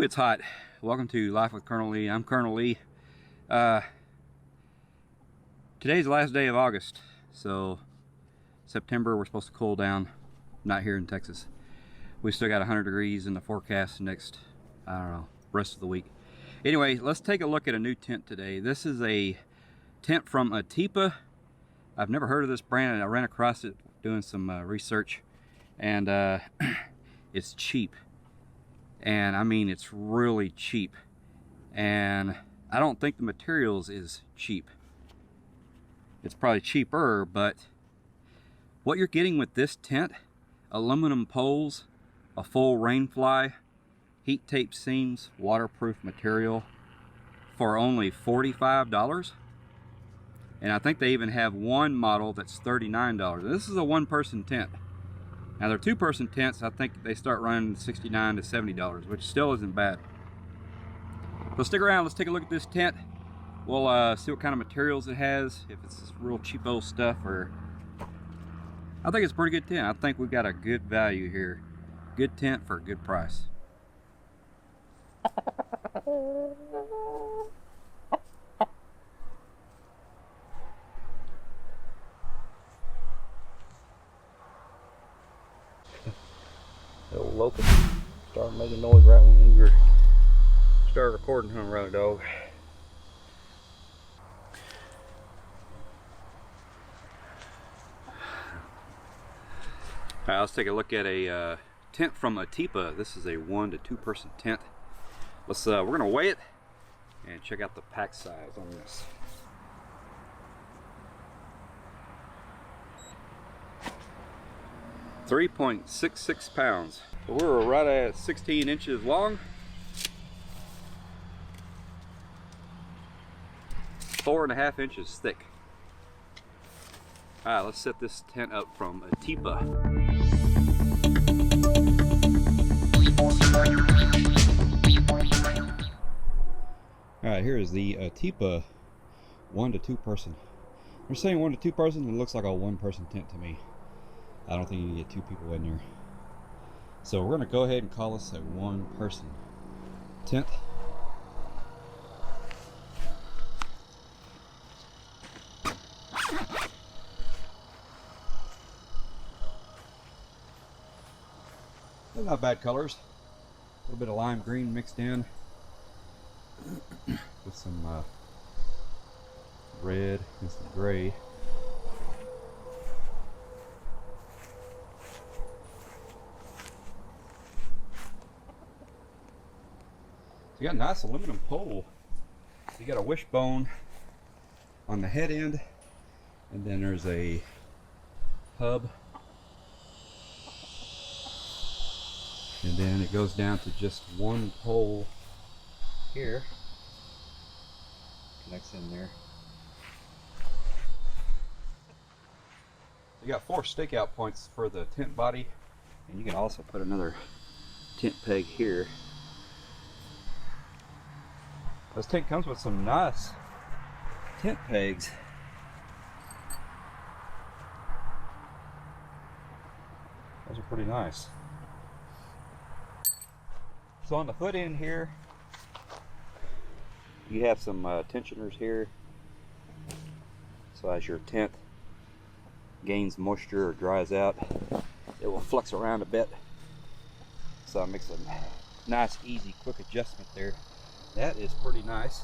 Woo, it's hot. Welcome to Life with Colonel Lee. I'm Colonel Lee. Today's the last day of August, so September we're supposed to cool down. Not here in Texas. We still got 100 degrees in the forecast next, I don't know, rest of the week. Anyway, let's take a look at a new tent today. This is a tent from ATEPA. I've never heard of this brand, and I ran across it doing some research, and it's cheap. And I mean, it's really cheap. And I don't think the materials is cheap. It's probably cheaper, but what you're getting with this tent, aluminum poles, a full Rainfly, heat tape seams, waterproof material for only $45. And I think they even have one model that's $39. This is a one-person tent. Now they're two-person tents. I think they start running $69 to $70, which still isn't bad. So stick around. Let's take a look at this tent. We'll see what kind of materials it has. If it's real cheapo stuff, or I think it's a pretty good tent. I think we've got a good value here. Good tent for a good price. Little locust started making noise right when we started recording him around the dog. Alright, let's take a look at a tent from ATEPA. This is a 1 to 2 person tent. Let's we're gonna weigh it and check out the pack size on this. .66 pounds. So we're right at 16 inches long, 4.5 inches thick. Alright, let's set this tent up from ATEPA. Alright, here is the ATEPA 1 to 2 person. They're saying 1 to 2 person, it looks like a 1 person tent to me. I don't think you can get 2 people in there. So we're going to go ahead and call this a 1 person tent. They're not bad colors. A little bit of lime green mixed in with some red and some gray. You got a nice aluminum pole. You got a wishbone on the head end, and then there's a hub, and then it goes down to just one pole here. Connects in there. You got 4 stakeout points for the tent body, and you can also put another tent peg here. This tent comes with some nice tent pegs. Those are pretty nice. So on the foot end here, you have some tensioners here. So as your tent gains moisture or dries out, it will flex around a bit. So it makes a nice, easy, quick adjustment there. That is pretty nice.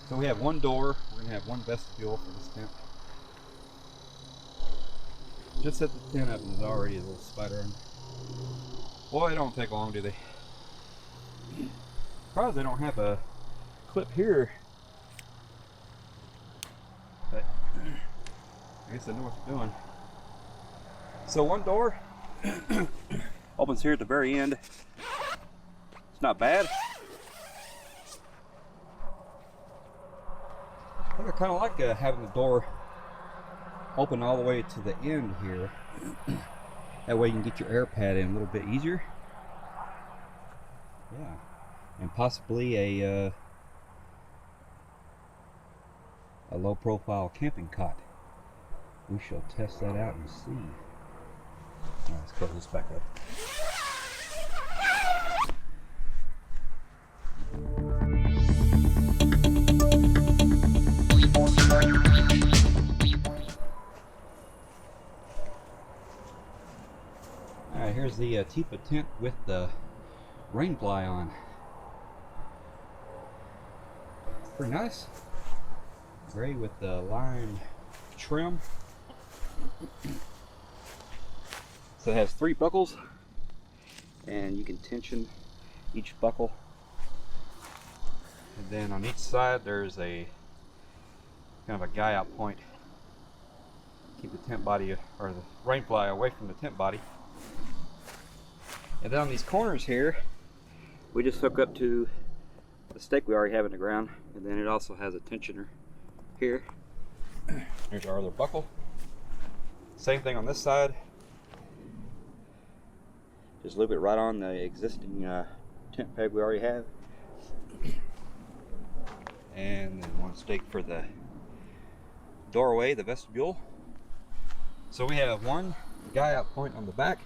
So we have one door. We're going to have one vestibule for this tent. Just set the tent up and there's already a little spider in. Boy, they don't take long, do they? Probably they don't have a clip here. But I guess I know what they're doing. So one door opens here at the very end. It's not bad. I think I kind of like having the door open all the way to the end here. That way you can get your air pad in a little bit easier. Yeah, and possibly a low profile camping cot. We shall test that out and see. All right, let's close this back up. Here's the ATEPA tent with the Rainfly on. Pretty nice. Gray with the lime trim. So it has 3 buckles, and you can tension each buckle. And then on each side there's a kind of a guy out point. Keep the tent body or the Rainfly away from the tent body. And then on these corners here, we just hook up to the stake we already have in the ground, and then it also has a tensioner here. Here's our other buckle. Same thing on this side. Just loop it right on the existing tent peg we already have. And then one stake for the doorway, the vestibule. So we have one guy out point on the back,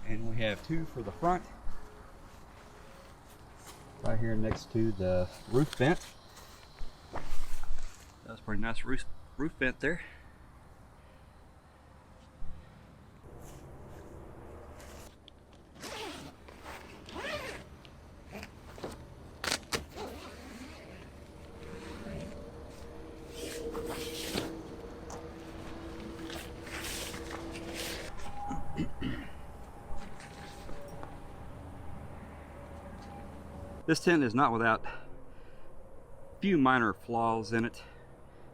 and we have 2 for the front, right here next to the roof vent. That's a pretty nice roof vent there. This tent is not without a few minor flaws in it.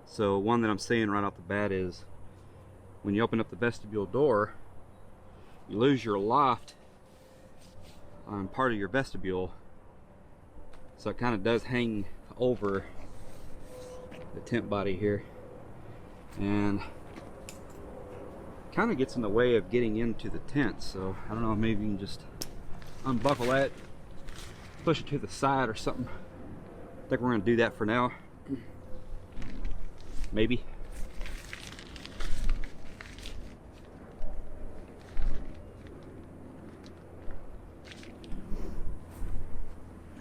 So one that I'm saying right off the bat is when you open up the vestibule door, you lose your loft on part of your vestibule. So it kind of does hang over the tent body here, and kind of gets in the way of getting into the tent. So I don't know, maybe you can just unbuckle that, push it to the side or something. I think we're going to do that for now. Maybe.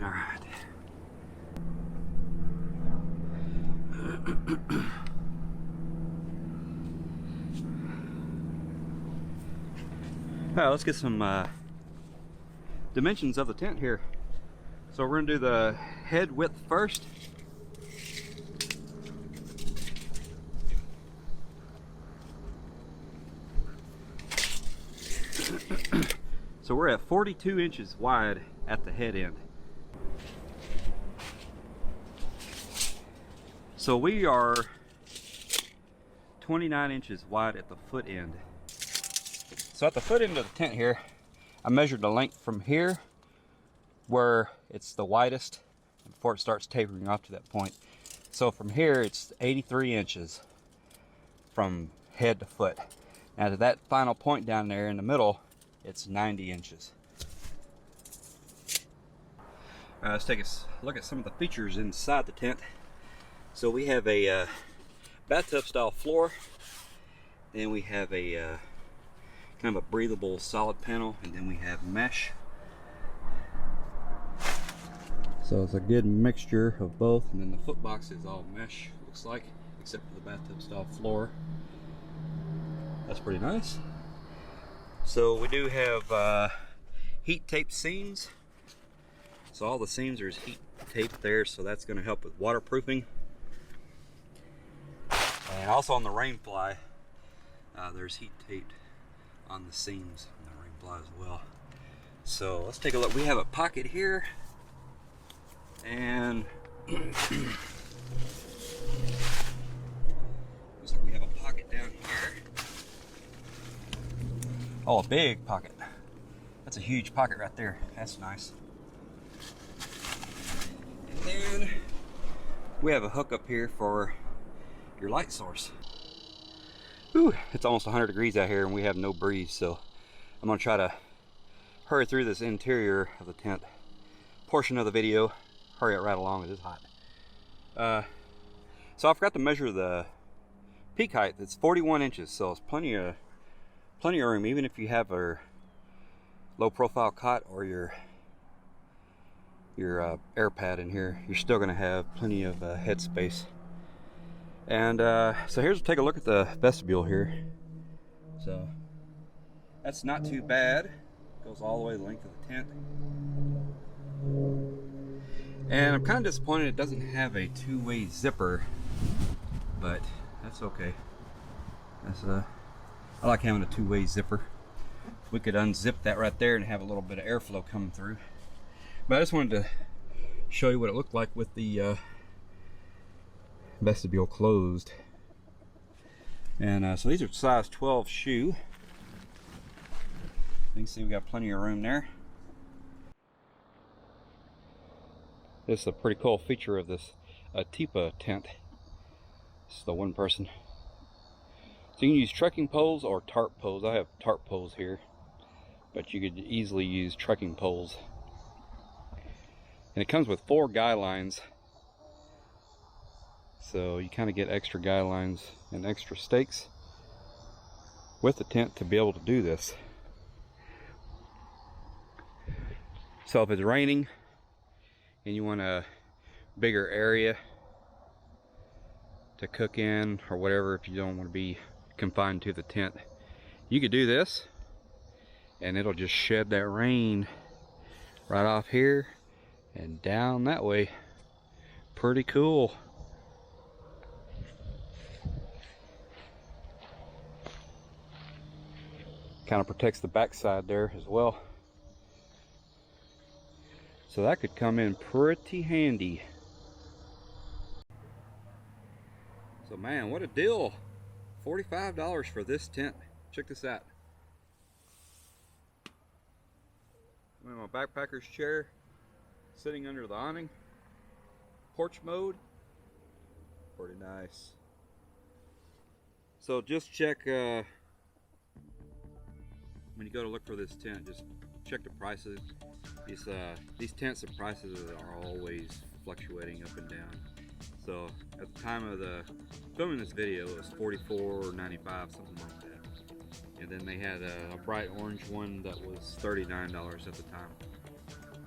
All right. All right, let's get some dimensions of the tent here. So we're going to do the head width first. So we're at 42 inches wide at the head end. So we are 29 inches wide at the foot end. So at the foot end of the tent here, I measured the length from here where it's the widest before it starts tapering off to that point. So from here it's 83 inches from head to foot. Now to that final point down there in the middle, it's 90 inches. Let's take a look at some of the features inside the tent. So we have a bathtub style floor, then we have a kind of a breathable solid panel, and then we have mesh. So it's a good mixture of both, and then the foot box is all mesh, looks like, except for the bathtub style floor. That's pretty nice. So we do have heat tape seams. So all the seams are heat taped there, so that's going to help with waterproofing. And also on the Rainfly, there's heat taped on the seams on the Rainfly as well. So let's take a look. We have a pocket here, and looks like we have a pocket down here. Oh, a big pocket. That's a huge pocket right there. That's nice. And then we have a hook up here for your light source. Whew, it's almost 100 degrees out here and we have no breeze, so I'm gonna try to hurry through this interior of the tent portion of the video. Hurry it right along, it is hot. So I forgot to measure the peak height. It's 41 inches, so it's plenty of room, even if you have a low profile cot or your air pad in here, you're still going to have plenty of head space. And so here's take a look at the vestibule here. So That's not too bad. Goes all the way the length of the tent. And I'm kind of disappointed it doesn't have a two-way zipper, but that's okay. I like having a two-way zipper. We could unzip that right there and have a little bit of airflow coming through. But I just wanted to show you what it looked like with the vestibule closed. And so these are size 12 shoe. You can see we got plenty of room there. This is a pretty cool feature of this ATEPA tent. This is the 1person. So you can use trekking poles or tarp poles. I have tarp poles here, but you could easily use trekking poles. And it comes with 4 guy lines. So you kind of get extra guy lines and extra stakes with the tent to be able to do this. So if it's raining and you want a bigger area to cook in or whatever, if you don't want to be confined to the tent, you could do this and it'll just shed that rain right off here and down that way. Pretty cool. Kind of protects the backside there as well. So that could come in pretty handy. So man, what a deal. $45 for this tent. Check this out. I'm in my backpacker's chair, sitting under the awning. Porch mode. Pretty nice. So just check, when you go to look for this tent, just check the prices. These tents, the prices are always fluctuating up and down. So at the time of the filming this video, it was $44.95, something like that. And then they had a bright orange one that was $39 at the time.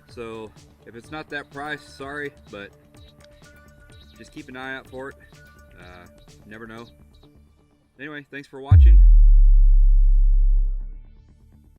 So if it's not that price, sorry, but just keep an eye out for it. Never know. Anyway, thanks for watching.